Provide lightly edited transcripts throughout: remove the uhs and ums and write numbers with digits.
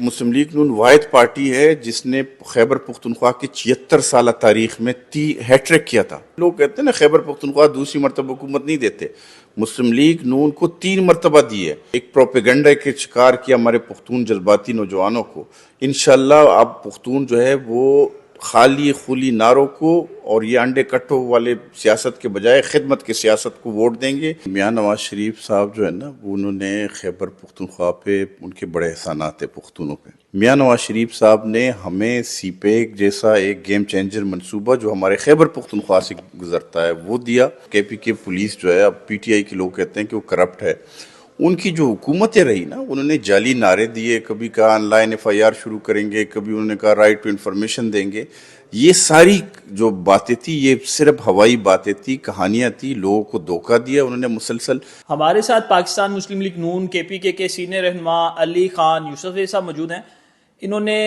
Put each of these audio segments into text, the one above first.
مسلم league نون واحد party ہے جس نے خیبر پختونخوا کی 76 سالہ تاریخ میں ہیٹرک کیا تھا۔ لوگ کہتے ہیں نا خیبر پختونخوا دوسری مرتبہ حکومت نہیں دیتے، مسلم لیگ نون کو 3 مرتبہ دی ہے۔ ایک پروپیگنڈا کے شکار کیا ہمارے پختون جذباتی نوجوانوں کو۔ انشاءاللہ اب پختون جو ہے وہ خالی خلی نعروں کو اور یہ انڈے کٹو والے سیاست کے بجائے خدمت کی سیاست کو ووٹ دیں گے۔ میاں نواز شریف صاحب جو ہے نا انہوں نے خیبر پختونخوا پہ ان کے بڑے احسانات ہیں پختونوں پہ۔ میاں نواز شریف صاحب نے ہمیں سی پیک جیسا ایک گیم چینجر منصوبہ جو ہمارے خیبر پختونخوا سے گزرتا ہے وہ دیا۔ کے پی کے پولیس جو ہے اب پی ٹی آئی کے لوگ کہتے ہیں کہ وہ کرپٹ ہے۔ ان کی جو حکومتیں رہی نا انہوں نے جعلی نعرے دیے، کبھی کہا online F I R شروع کریں گے، کبھی انہوں نے کہا رائٹ ٹو انفارمیشن دیں گے۔ یہ ساری جو باتیں تھی یہ صرف ہوائی باتیں تھی، کہانیاں تھی، لوگوں کو دھوکہ دیا انہوں نے مسلسل۔ ہمارے ساتھ پاکستان مسلم لیگ نون کے پی کے سینئر رہنما علی خان یوسف صاحب موجود ہیں۔ انہوں نے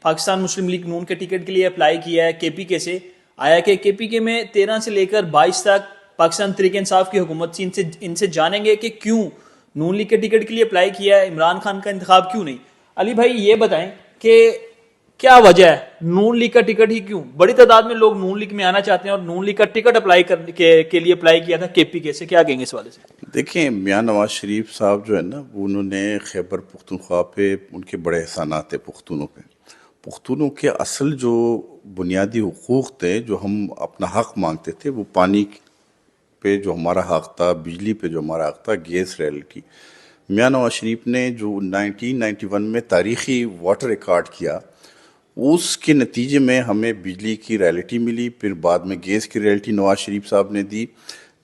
پاکستان مسلم لیگ نون کے ٹکٹ کے لیے اپلائی کیا ہے کے پی کے سے۔ آیا کہ کے پی کے میں 13 سے لے کر 22 تک پاکستان تحریک انصاف کی حکومت تھی۔ ان سے جانیں گے کہ کیوں نون لیگ کے ٹکٹ کے لیے اپلائی کیا ہے، عمران خان کا انتخاب کیوں نہیں۔ علی بھائی یہ بتائیں کہ کیا وجہ ہے نون لیگ کا ٹکٹ ہی کیوں؟ بڑی تعداد میں لوگ نون لیگ میں آنا چاہتے ہیں اور نون لیگ کا ٹکٹ اپلائی کرنے کے لیے اپلائی کیا تھا کے پی کے سے، کیا کہیں گے اس والے سے؟ دیکھیں میاں نواز شریف صاحب جو ہے نا انہوں نے خیبر پختونخوا پہ ان کے بڑے احسانات ہیں پختونوں پہ۔ پختونوں کے اصل جو بنیادی حقوق تھے جو ہم اپنا حق مانگتے تھے، وہ پانی پہ جو ہمارا حق تھا، بجلی پہ جو ہمارا حق تھا، گیس ریئلٹی، میاں نواز شریف نے جو 1991 میں تاریخی واٹر ریکارڈ کیا، اس کے نتیجے میں ہمیں بجلی کی ریئلٹی ملی، پھر بعد میں گیس کی ریئلٹی نواز شریف صاحب نے دی۔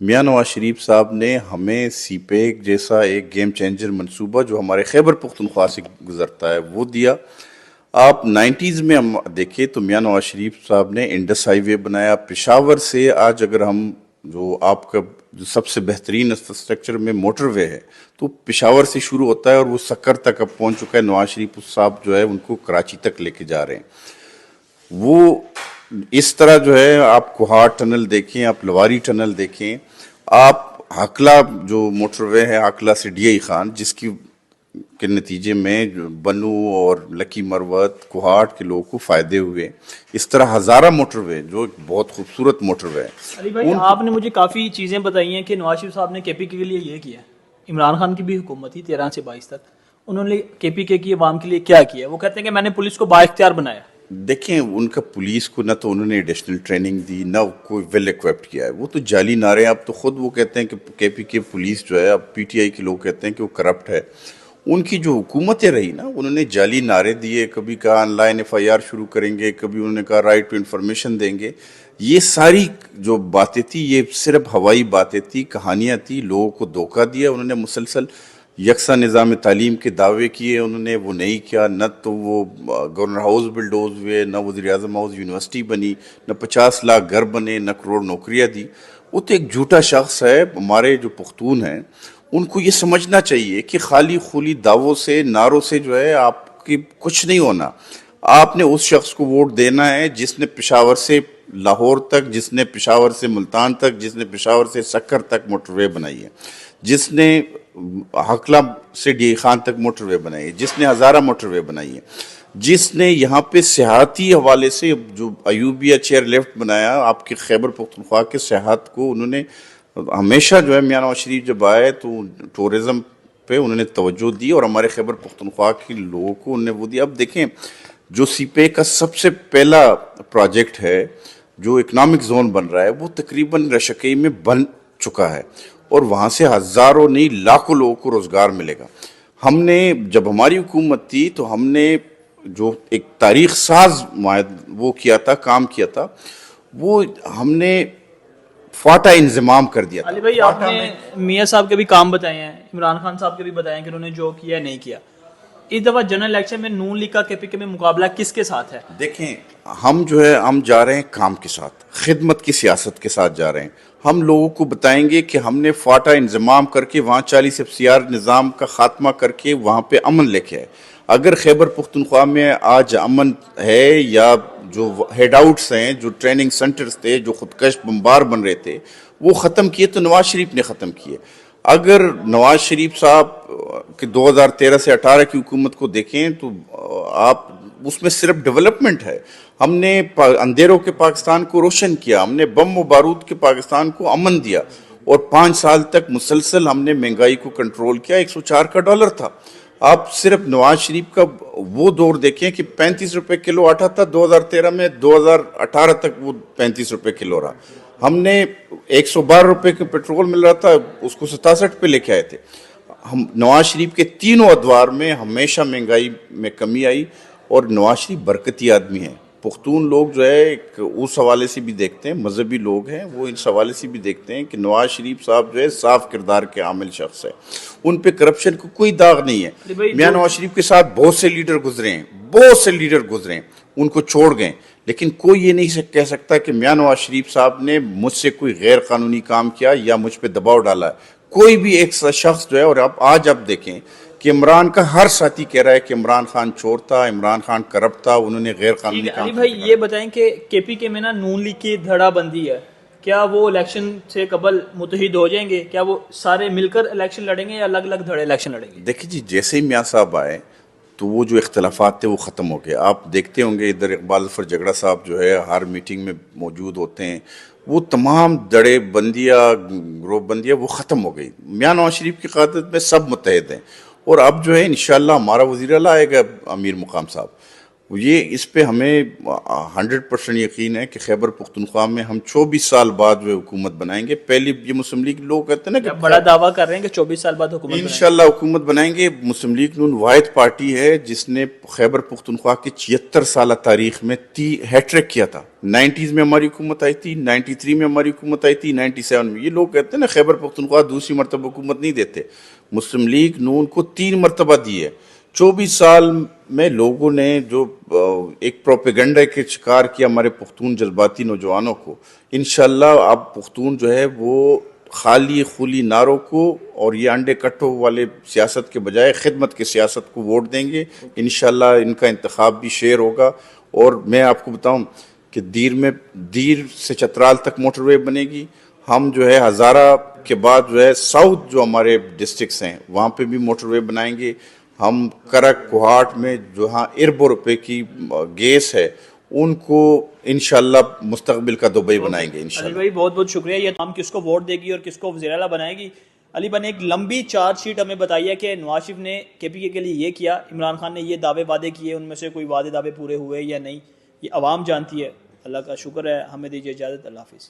میاں نواز شریف صاحب نے ہمیں سی پیک جیسا ایک گیم چینجر منصوبہ جو ہمارے خیبر پختونخوا سے گزرتا ہے وہ دیا۔ آپ 90s میں ہم دیکھیں تو میاں نواز شریف صاحب نے انڈس ہائی وے بنایا۔ پشاور سے آج اگر ہم جو آپ کا جو سب سے بہترین انفراسٹرکچر میں موٹر وے ہے تو پشاور سے شروع ہوتا ہے اور وہ سکر تک اب پہنچ چکا ہے۔ نواز شریف صاحب جو ہے ان کو کراچی تک لے کے جا رہے ہیں۔ وہ اس طرح جو ہے آپ کوہاٹ ٹنل دیکھیں، آپ لواری ٹنل دیکھیں، آپ ہکلا جو موٹر وے ہے ہکلا سے ڈی آئی خان، جس کی کے نتیجے میں بنو اور لکی مروت کوہاٹ کے لوگوں کو فائدے ہوئے۔ اس طرح ہزارہ موٹر وے جو ایک بہت خوبصورت موٹر وے ہے۔ علی بھائی آپ نے مجھے کافی چیزیں بتائی ہیں کہ نواز شریف صاحب نے کے پی کے لیے یہ کیا ہے، عمران خان کی بھی حکومت تھی 13 سے 22 تک، انہوں نے کے پی کے کی عوام کے لیے کیا کیا؟ وہ کہتے ہیں کہ میں نے پولیس کو با اختیار بنایا۔ دیکھیں ان کا پولیس کو نہ تو انہوں نے ایڈیشنل ٹریننگ دی، نہ کوئی ویل ایکوپڈ کیا ہے، وہ تو جعلی نعرے ہیں۔ اب تو خود وہ کہتے ہیں کہ کے پی کے پولیس جو ہے اب پی ٹی آئی کے لوگ کہتے ہیں کہ وہ کرپٹ ہے۔ ان کی جو حکومتیں رہی نا انہوں نے جعلی نعرے دیے، کبھی کہا online F I R شروع کریں گے، کبھی انہوں نے کہا رائٹ ٹو انفارمیشن دیں گے۔ یہ ساری جو باتیں تھی یہ صرف ہوائی باتیں تھی، کہانیاں تھی، لوگوں کو دھوکہ دیا انہوں نے مسلسل۔ یکساں نظام تعلیم کے دعوے کیے انہوں نے، وہ نہیں کیا۔ نہ تو وہ گورنر ہاؤس بلڈوز ہوئے، نہ وزیر اعظم ہاؤس یونیورسٹی بنی، نہ 50 لاکھ گھر بنے، نہ کروڑ نوکریاں دی۔ وہ تو ایک جھوٹا شخص ہے۔ ہمارے جو پختون ہیں ان کو یہ سمجھنا چاہیے کہ خالی خلی دعووں سے نعروں سے جو ہے آپ کی کچھ نہیں ہونا۔ آپ نے اس شخص کو ووٹ دینا ہے جس نے پشاور سے لاہور تک، جس نے پشاور سے ملتان تک، جس نے پشاور سے سکر تک موٹر وے بنائی ہے، جس نے ہکلا سے ڈی خان تک موٹر وے بنائی ہے، جس نے ہزارہ موٹر وے بنائی ہے، جس نے یہاں پہ سیاحتی حوالے سے جو ایوبیہ چیئر لفٹ بنایا۔ آپ کے خیبر پختونخوا کے سیاحت کو انہوں نے ہمیشہ جو ہے میاں نواز شریف جب آئے تو ٹورزم پہ انہوں نے توجہ دی اور ہمارے خیبر پختونخوا کے لوگوں کو انہوں نے وہ دیا۔ اب دیکھیں جو سی پے کا سب سے پہلا پروجیکٹ ہے جو اکنامک زون بن رہا ہے وہ تقریباً رشکئی میں بن چکا ہے اور وہاں سے ہزاروں نہیں لاکھوں لوگوں کو روزگار ملے گا۔ ہم نے جب ہماری حکومت تھی تو ہم نے جو ایک تاریخ ساز وہ کیا تھا، کام کیا تھا، وہ ہم نے فاٹا انضمام کر دیا تھا۔ علی بھائی آپ نے میاں صاحب کے بھی کام بتائے ہیں، عمران خان صاحب کے بھی بتائے ہیں کہ انہوں نے جو کیا نہیں کیا۔ اس دفعہ جنرل الیکشن میں نون لیگ کا کے پی کے میں مقابلہ کس کے ساتھ ہے؟ دیکھیں ہم جو ہے ہم جا رہے ہیں کام کے ساتھ، خدمت کی سیاست کے ساتھ جا رہے ہیں۔ ہم لوگوں کو بتائیں گے کہ ہم نے فاٹا انضمام کر کے وہاں 40 FCR نظام کا خاتمہ کر کے وہاں پہ امن لے کے آئے۔ اگر خیبر پختونخوا میں آج امن ہے یا جو ہیڈ آؤٹس ہیں، جو ٹریننگ سنٹرز تھے، جو خودکش بمبار بن رہے تھے، وہ ختم کیے تو نواز شریف نے ختم کیے۔ اگر نواز شریف صاحب کے 2013 سے 18 کی حکومت کو دیکھیں تو آپ اس میں صرف ڈیولپمنٹ ہے. ہم نے اندھیروں کے پاکستان کو روشن کیا, ہم نے بم و بارود کے پاکستان کو امن دیا, اور 5 سال تک مسلسل ہم نے مہنگائی کو کنٹرول کیا. 104 کا ڈالر تھا. آپ صرف نواز شریف کا وہ دور دیکھیں کہ 35 روپے کلو آٹا تھا 2013 میں, 2018 تک وہ 35 روپے کلو رہا. ہم نے 112 روپے کا پیٹرول مل رہا تھا, اس کو 67 پہ لے کے آئے تھے. ہم نواز شریف کے تینوں ادوار میں ہمیشہ مہنگائی میں کمی آئی, اور نواز شریف برکتی آدمی ہیں. پختون لوگ جو ہے اس حوالے سے بھی دیکھتے ہیں, مذہبی لوگ ہیں وہ اس حوالے سے بھی دیکھتے ہیں کہ نواز شریف صاحب جو ہے صاف کردار کے عامل شخص ہے, ان پہ کرپشن کو کوئی داغ نہیں ہے. میاں نواز شریف کے ساتھ بہت سے لیڈر گزرے ہیں, بہت سے لیڈر گزرے ہیں, ان کو چھوڑ گئے, لیکن کوئی یہ نہیں کہہ سکتا کہ میاں نواز شریف صاحب نے مجھ سے کوئی غیر قانونی کام کیا یا مجھ پہ دباؤ ڈالا ہے. کوئی بھی ایک شخص جو ہے, اور آج آپ دیکھیں کہ عمران کا ہر ساتھی کہہ رہا ہے کہ عمران خان چور تھا, عمران خان کرپٹ تھا, انہوں نے غیر قانونی کام علی بھائی یہ بتائیں کہ کے پی کے میں نا نون لیگ کی دھڑا بندی ہے, کیا وہ الیکشن سے قبل متحد ہو جائیں گے؟ کیا وہ سارے مل کر الیکشن لڑیں گے یا الگ الگ دھڑے الیکشن لڑیں گے؟ دیکھیں جی, جیسے ہی میاں صاحب آئے تو وہ جو اختلافات تھے وہ ختم ہو گئے. آپ دیکھتے ہوں گے ادھر اقبال ظفر جھگڑا صاحب جو ہے ہر میٹنگ میں موجود ہوتے ہیں, وہ تمام دڑے بندیاں, گروپ بندیاں وہ ختم ہو گئی. میاں نواز شریف کی قیادت میں سب متحد ہیں, اور اب جو ہے انشاءاللہ ہمارا وزیر اعلیٰ آئے گا امیر مقام صاحب. یہ اس پہ ہمیں 100% یقین ہے کہ خیبر پختونخوا میں ہم 24 سال بعد جو حکومت بنائیں گے. پہلی یہ مسلم لیگ لوگ کہتے ہیں نا کہ بڑا دعویٰ کر رہے ہیں کہ 24 سال بعد حکومت انشاءاللہ حکومت بنائیں گے. مسلم لیگ نون واحد پارٹی ہے جس نے خیبر پختونخوا کی 76 سالہ تاریخ میں ہیٹرک کیا تھا. 90s میں ہماری حکومت آئی تھی, 93 میں ہماری حکومت آئی تھی, 97 میں. یہ لوگ کہتے ہیں نا خیبر پختونخوا دوسری مرتبہ حکومت نہیں دیتے. مسلم لیگ نون کو 3 مرتبہ دی ہے. 24 سال میں لوگوں نے جو ایک پروپیگنڈا کے شکار کیا ہمارے پختون جذباتی نوجوانوں کو, انشاءاللہ اب پختون جو ہے وہ خالی خلی نعروں کو اور یہ انڈے کٹو والے سیاست کے بجائے خدمت کے سیاست کو ووٹ دیں گے. انشاءاللہ ان کا انتخاب بھی شیر ہوگا. اور میں آپ کو بتاؤں کہ دیر سے چترال تک موٹر وے بنے گی. ہم جو ہے ہزارہ کے بعد جو ہے ساؤتھ جو ہمارے ڈسٹرکٹس ہیں وہاں پہ بھی موٹر وے بنائیں گے. ہم کرک کوہاٹ میں جہاں اربوں روپے کی گیس ہے ان کو انشاءاللہ مستقبل کا دبئی بنائیں گے انشاءاللہ. علی بھائی بہت بہت شکریہ. یہ ہم کس کو ووٹ دے گی اور کس کو وزیر اعلیٰ بنائے گی. علی بھائی نے ایک لمبی چارج شیٹ ہمیں بتائی ہے کہ نواز شریف نے کے پی کے لیے یہ کیا, عمران خان نے یہ دعوے وعدے کیے, ان میں سے کوئی وعدے دعوے پورے ہوئے یا نہیں یہ عوام جانتی ہے. اللہ کا شکر ہے. ہمیں دیجیے اجازت. اللہ حافظ.